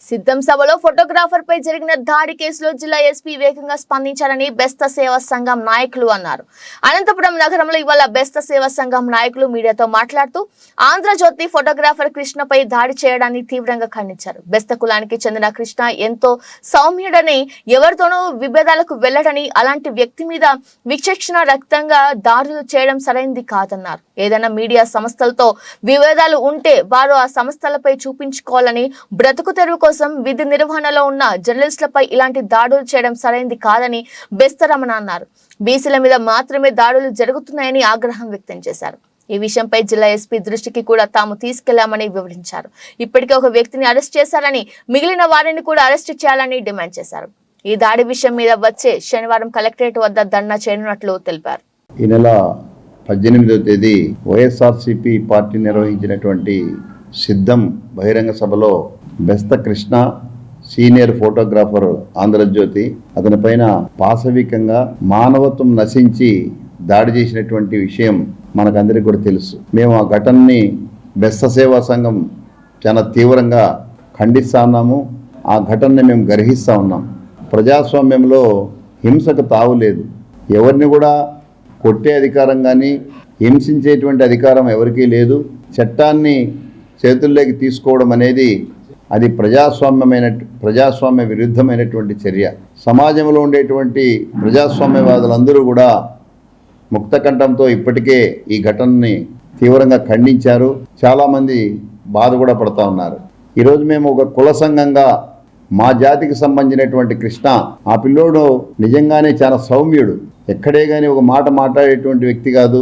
సిద్ధం సభలో ఫోటోగ్రాఫర్ పై జరిగిన దాడి కేసులో జిల్లా ఎస్పీ వేగంగా స్పందించారని బెస్త సేవా సంఘం నాయకులు అన్నారు. అనంతపురం నగరంలో ఇవాళ బెస్త సేవా సంఘం నాయకులు మీడియాతో మాట్లాడుతూ ఆంధ్రజ్యోతి ఫోటోగ్రాఫర్ కృష్ణపై దాడి చేయడాన్ని తీవ్రంగా ఖండించారు. బెస్త కులానికి చెందిన కృష్ణ ఎంతో సౌమ్యుడని, ఎవరితోనూ విభేదాలకు వెళ్లడని, అలాంటి వ్యక్తి మీద విచక్షణ రహితంగా దాడులు చేయడం సరైంది కాదన్నారు. ఏదైనా మీడియా సంస్థలతో విభేదాలు ఉంటే వారు ఆ సంస్థలపై చూపించుకోవాలని, బ్రతుకు తెరువు కోసం విధి నిర్వహణలో ఉన్న జర్నలిస్టులపై ఇలాంటి దాడులు చేయడం సరైంది కాదని బెస్తరమణ అన్నారు. బీసీల మీద మాత్రమే దాడులు జరుగుతున్నాయని ఆగ్రహం వ్యక్తం చేశారు. ఈ విషయంపై జిల్లా ఎస్పీ దృష్టికి కూడా తాము తీసుకెళ్లామని వివరించారు. ఇప్పటికే ఒక వ్యక్తిని అరెస్ట్ చేశారని, మిగిలిన వారిని కూడా అరెస్ట్ చేయాలని డిమాండ్ చేశారు. ఈ దాడి విషయం మీద వచ్చే శనివారం కలెక్టరేట్ వద్ద ధర్నా చేయనున్నట్లు తెలిపారు. ఈ నెల 18వ తేదీ వైఎస్ఆర్సీపీ పార్టీ నిర్వహించినటువంటి సిద్ధం బహిరంగ సభలో బెస్త కృష్ణ, సీనియర్ ఫోటోగ్రాఫర్ ఆంధ్రజ్యోతి, అతని పైన పాశవికంగా మానవత్వం నశించి దాడి చేసినటువంటి విషయం మనకందరికీ కూడా తెలుసు. మేము ఆ ఘటనని బెస్త సేవా సంఘం చాలా తీవ్రంగా ఖండిస్తా ఉన్నాము. ఆ ఘటనని మేము గర్హిస్తూ ఉన్నాం. ప్రజాస్వామ్యంలో హింసకు తావు లేదు. ఎవరిని కూడా కొట్టే అధికారం కానీ హింసించేటువంటి అధికారం ఎవరికీ లేదు. చట్టాన్ని చేతుల్లోకి తీసుకోవడం అనేది అది ప్రజాస్వామ్య విరుద్ధమైనటువంటి చర్య. సమాజంలో ఉండేటువంటి ప్రజాస్వామ్యవాదులందరూ కూడా ముక్తకంఠంతో ఇప్పటికే ఈ ఘటనని తీవ్రంగా ఖండించారు. చాలామంది బాధ కూడా పడుతూ ఉన్నారు. ఈరోజు మేము ఒక కుల సంఘంగా మా జాతికి సంబంధించినటువంటి కృష్ణ, ఆ పిల్లోడు నిజంగానే చాలా సౌమ్యుడు, ఎక్కడే కానీ ఒక మాట మాట్లాడేటువంటి వ్యక్తి కాదు,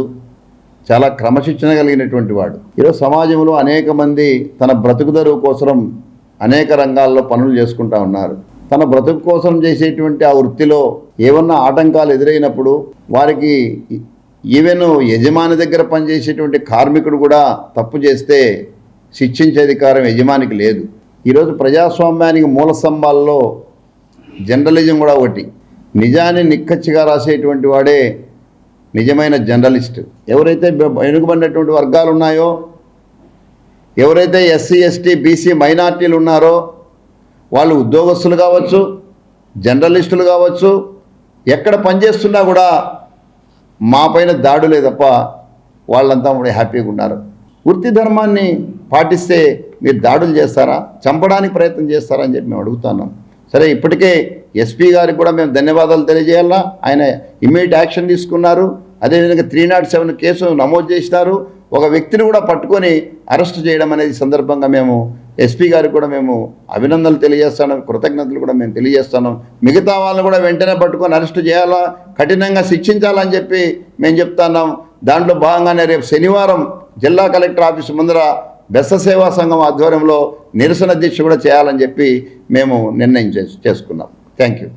చాలా క్రమశిక్షణ కలిగినటువంటి వాడు. ఈరోజు సమాజంలో అనేక మంది తన బ్రతుకుదరువు కోసం అనేక రంగాల్లో పనులు చేసుకుంటా ఉన్నారు. తన బ్రతుకు కోసం చేసేటువంటి ఆ వృత్తిలో ఏమన్నా ఆటంకాలు ఎదురైనప్పుడు వారికి ఈవెన్ యజమాని దగ్గర పనిచేసేటువంటి కార్మికుడు కూడా తప్పు చేస్తే శిక్షించే అధికారం యజమానికి లేదు. ఈరోజు ప్రజాస్వామ్యానికి మూల స్తంభాల్లో జర్నలిజం కూడా ఒకటి. నిజాన్ని నిక్కచ్చిగా రాసేటువంటి వాడే నిజమైన జర్నలిస్ట్. ఎవరైతే వెనుకబడినటువంటి వర్గాలు ఉన్నాయో, ఎవరైతే ఎస్సీ, ఎస్టీ, బీసీ మైనార్టీలు ఉన్నారో వాళ్ళు ఉద్యోగస్తులు కావచ్చు, జర్నలిస్టులు కావచ్చు, ఎక్కడ పనిచేస్తున్నా కూడా మా పైన దాడులే తప్ప వాళ్ళంతా కూడా హ్యాపీగా ఉన్నారు. వృత్తి ధర్మాన్ని పాటిస్తే మీరు దాడులు చేస్తారా, చంపడానికి ప్రయత్నం చేస్తారా అని చెప్పి మేము అడుగుతున్నాం. సరే, ఇప్పటికే ఎస్పీ గారికి కూడా మేము ధన్యవాదాలు తెలియజేయాలా. ఆయన ఇమ్మీడియట్ యాక్షన్ తీసుకున్నారు. అదేవిధంగా 307 కేసు నమోదు చేసినారు. ఒక వ్యక్తిని కూడా పట్టుకొని అరెస్ట్ చేయడం అనేది సందర్భంగా మేము ఎస్పీ గారికి కూడా మేము అభినందనలు తెలియజేస్తున్నాం, కృతజ్ఞతలు కూడా మేము తెలియజేస్తున్నాం. మిగతా వాళ్ళని కూడా వెంటనే పట్టుకొని అరెస్ట్ చేయాలా, కఠినంగా శిక్షించాలని చెప్పి మేము చెప్తున్నాం. దాంట్లో భాగంగానే రేపు శనివారం జిల్లా కలెక్టర్ ఆఫీసు ముందర బెస్త సేవా సంఘం ఆధ్వర్యంలో నిరసన దీక్ష కూడా చేయాలని చెప్పి మేము నిర్ణయం చేసుకున్నాం. Thank you.